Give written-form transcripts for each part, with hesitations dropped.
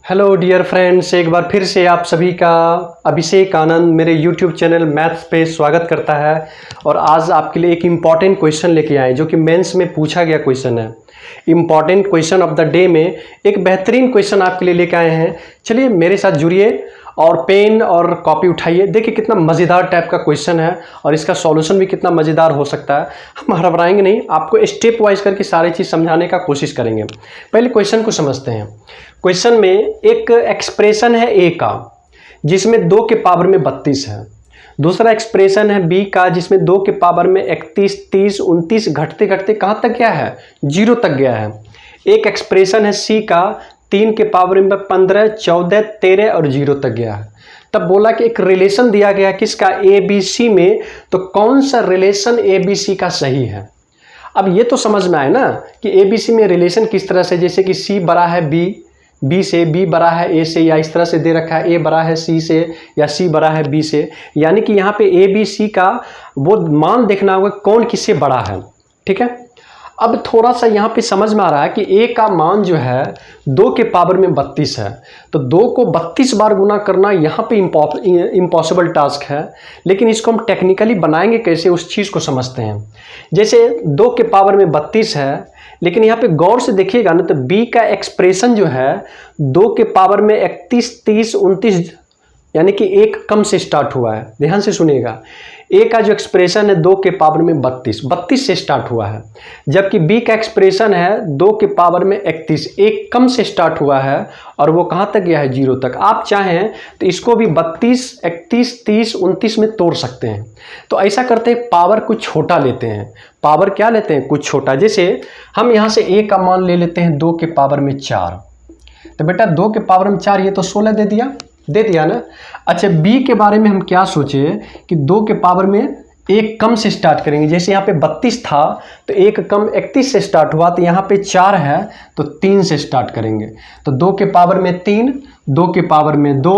Hello dear friends, एक बार फिर से आप सभी का अभिषेक आनंद मेरे यूट्यूब चैनल मैथ्स पे स्वागत करता है। और आज आपके लिए एक इम्पॉर्टेंट क्वेश्चन लेके आए जो कि मेंस में पूछा गया क्वेश्चन है। Important question of the day में एक बेहतरीन क्वेश्चन आपके लिए लेके आए हैं। चलिए मेरे साथ जुड़िए और पेन और कॉपी उठाइए। देखिए कितना मज़ेदार टाइप का क्वेश्चन है और इसका सॉल्यूशन भी कितना मज़ेदार हो सकता है। हम घबराएंगे नहीं, आपको स्टेप वाइज करके सारी चीज़ समझाने का कोशिश करेंगे। पहले क्वेश्चन को समझते हैं। क्वेश्चन में एक एक्सप्रेशन है ए का जिसमें 2 के पावर में 32 है। दूसरा एक्सप्रेशन है बी का जिसमें 2 के पावर में 31, 30, 29 घटते घटते कहाँ तक गया है? 0 तक गया है। एक एक्सप्रेशन है सी का 3 के पावर में 15, 14, 13 और 0 तक गया है। तब बोला कि एक रिलेशन दिया गया किसका? ए बी सी में, तो कौन सा रिलेशन ए बी सी का सही है? अब ये तो समझ में आए ना कि ए बी सी में रिलेशन किस तरह से, जैसे कि सी बड़ा है बी से, बी बड़ा है ए से, या इस तरह से दे रखा है ए बड़ा है सी से या सी बड़ा है बी से। यानी कि यहाँ पे ए बी सी का वो मान देखना होगा कौन किससे बड़ा है। ठीक है, अब थोड़ा सा यहाँ पे समझ में आ रहा है कि ए का मान जो है 2 के पावर में 32 है, तो 2 को 32 बार गुना करना यहाँ पे इम्पॉसिबल टास्क है। लेकिन इसको हम टेक्निकली बनाएंगे कैसे, उस चीज़ को समझते हैं। जैसे 2 के पावर में 32 है, लेकिन यहाँ पे गौर से देखिएगा ना, तो बी का एक्सप्रेशन जो है 2 के पावर में 31, 30, 29 यानी कि एक कम से स्टार्ट हुआ है। ध्यान से सुनिएगा, ए का जो एक्सप्रेशन है 2 के पावर में 32 से स्टार्ट हुआ है, जबकि बी का एक्सप्रेशन है 2 के पावर में 31, एक कम से स्टार्ट हुआ है और वो कहाँ तक गया है? 0 तक। आप चाहें तो इसको भी 32, 31, 30, 29 में तोड़ सकते हैं। तो ऐसा करते हैं, पावर कुछ छोटा लेते हैं। पावर क्या लेते हैं? कुछ छोटा। जैसे हम यहाँ से ए का मान ले लेते हैं 2 के पावर में 4। तो बेटा 2 के पावर में 4, ये तो 16 दे दिया ना। अच्छा, बी के बारे में हम क्या सोचे कि 2 के पावर में एक कम से स्टार्ट करेंगे। जैसे यहाँ पे 32 था तो एक कम 31 से स्टार्ट हुआ, तो यहाँ पे 4 है तो 3 से स्टार्ट करेंगे। तो 2 के पावर में 3, 2 के पावर में 2,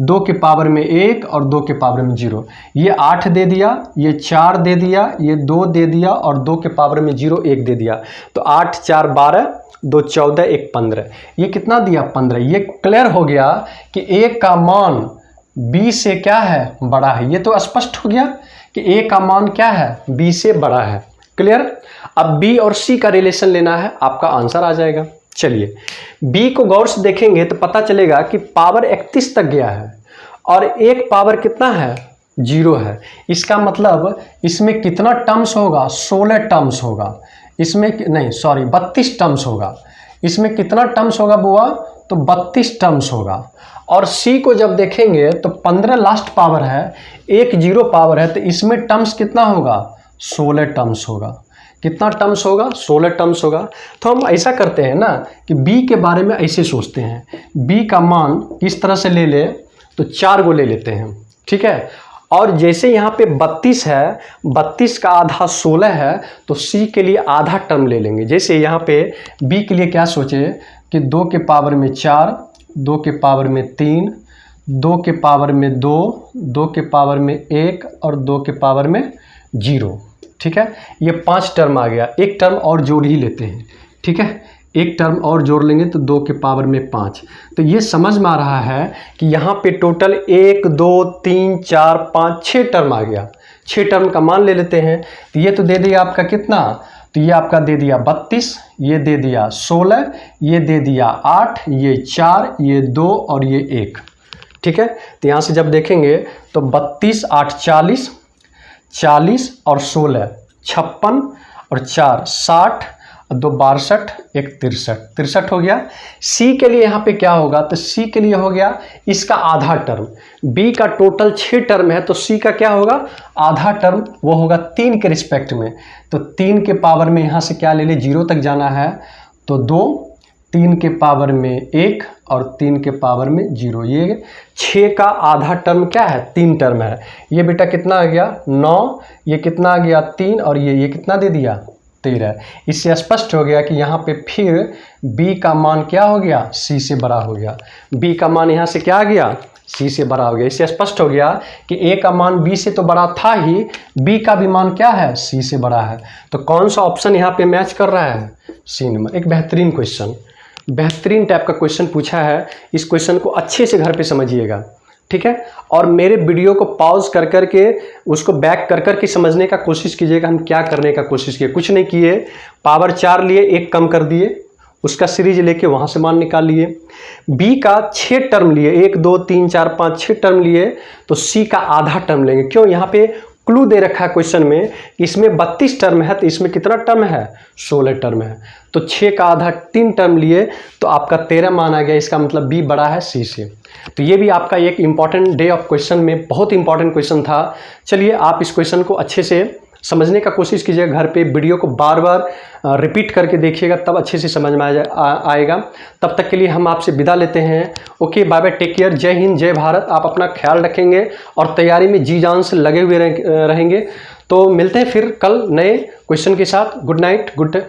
2 के पावर में 1 और 2 के पावर में 0। ये 8 दे दिया, ये 4 दे दिया, ये 2 दे दिया और 2 के पावर में 0 1 दे दिया। तो 8, 4, 12, 2, 14, 1, 15। ये कितना दिया? 15। ये क्लियर हो गया कि ए का मान बी से क्या है? बड़ा है। ये तो स्पष्ट हो गया कि ए का मान क्या है? बी से बड़ा है। क्लियर। अब बी और सी का रिलेशन लेना है, आपका आंसर आ जाएगा। चलिए बी को गौर से देखेंगे तो पता चलेगा कि पावर 31 तक गया है और एक पावर कितना है? 0 है। इसका मतलब इसमें कितना टर्म्स होगा? 16 टर्म्स होगा। इसमें नहीं, सॉरी, 32 टर्म्स होगा। इसमें कितना टर्म्स होगा बुआ? तो 32 टर्म्स होगा। और सी को जब देखेंगे तो 15 लास्ट पावर है, एक 0 पावर है, तो इसमें टर्म्स कितना होगा? 16 टर्म्स होगा। कितना टर्म्स होगा? 16 टर्म्स होगा। तो हम ऐसा करते हैं ना कि बी के बारे में ऐसे सोचते हैं, बी का मान किस तरह से ले ले, तो 4 को ले लेते हैं। ठीक है, और जैसे यहाँ पे 32 है, 32 का आधा 16 है, तो सी के लिए आधा टर्म ले लेंगे। जैसे यहाँ पे बी के लिए क्या सोचे कि 2 के पावर में 4, 2 के पावर में 3, 2 के पावर में 2, 2 के पावर में 1 और 2 के पावर में 0। ठीक है, ये 5 टर्म आ गया। एक टर्म और जोड़ ही लेते हैं। ठीक है, एक टर्म और जोड़ लेंगे तो 2 के पावर में 5। तो ये समझ में आ रहा है कि यहाँ पे टोटल 1, 2, 3, 4, 5, 6 टर्म आ गया। 6 टर्म का मान ले लेते हैं। तो ये तो दे दिया आपका कितना? तो ये आपका दे दिया 32, ये दे दिया 16, ये दे दिया 8, ये 4, ये 2 और ये 1। ठीक है, तो यहाँ से जब देखेंगे तो 32, 8, 40, 40 और 16 56 और 4 60, 2 62, 1 63 हो गया। सी के लिए यहाँ पे क्या होगा? तो सी के लिए हो गया इसका आधा टर्म। बी का टोटल 6 टर्म है, तो सी का क्या होगा? आधा टर्म, वो होगा 3 के रिस्पेक्ट में। तो 3 के पावर में यहाँ से क्या ले ले? 0 तक जाना है, तो 2, 3 के पावर में 1 और 3 के पावर में 0। ये 6 का आधा टर्म क्या है? 3 टर्म है। ये बेटा कितना आ गया? 9। ये कितना आ गया? 3। और ये कितना दे दिया? 13। इससे स्पष्ट हो गया कि यहाँ पे फिर b का मान क्या हो गया? c से बड़ा हो गया। b का मान यहाँ से क्या आ गया? c से बड़ा हो गया। इससे स्पष्ट हो गया कि a का मान b से तो बड़ा था ही, b का भी मान क्या है? c से बड़ा है। तो कौन सा ऑप्शन यहाँ पे मैच कर रहा है? C number. एक बेहतरीन क्वेश्चन। बेहतरीन टाइप का क्वेश्चन पूछा है। इस क्वेश्चन को अच्छे से घर पे समझिएगा, ठीक है। और मेरे वीडियो को पॉज कर कर के उसको बैक कर कर के समझने का कोशिश कीजिएगा। हम क्या करने का कोशिश किए, कुछ नहीं किए, पावर 4 लिए, 1 कम कर दिए, उसका सीरीज लेके वहाँ से मान निकाल लिए। बी का 6 टर्म लिए, 1 2 3 4 5 6 टर्म लिए, तो सी का आधा टर्म लेंगे। क्यों, यहाँ पे क्लू दे रखा है क्वेश्चन में, इसमें 32 टर्म है, तो इसमें कितना टर्म है, 16 टर्म है। तो 6 का आधा 3 टर्म लिए, तो आपका 13 मान आ गया। इसका मतलब बी बड़ा है सी से। तो ये भी आपका एक इंपॉर्टेंट डे ऑफ क्वेश्चन में बहुत इंपॉर्टेंट क्वेश्चन था। चलिए आप इस क्वेश्चन को अच्छे से समझने का कोशिश कीजिएगा, घर पे वीडियो को बार बार रिपीट करके देखिएगा, तब अच्छे से समझ में आएगा। तब तक के लिए हम आपसे विदा लेते हैं। Okay, bye bye, take care, जय हिंद, जय भारत। आप अपना ख्याल रखेंगे और तैयारी में जी जान से लगे हुए रहेंगे। तो मिलते हैं फिर कल नए क्वेश्चन के साथ। Good night, good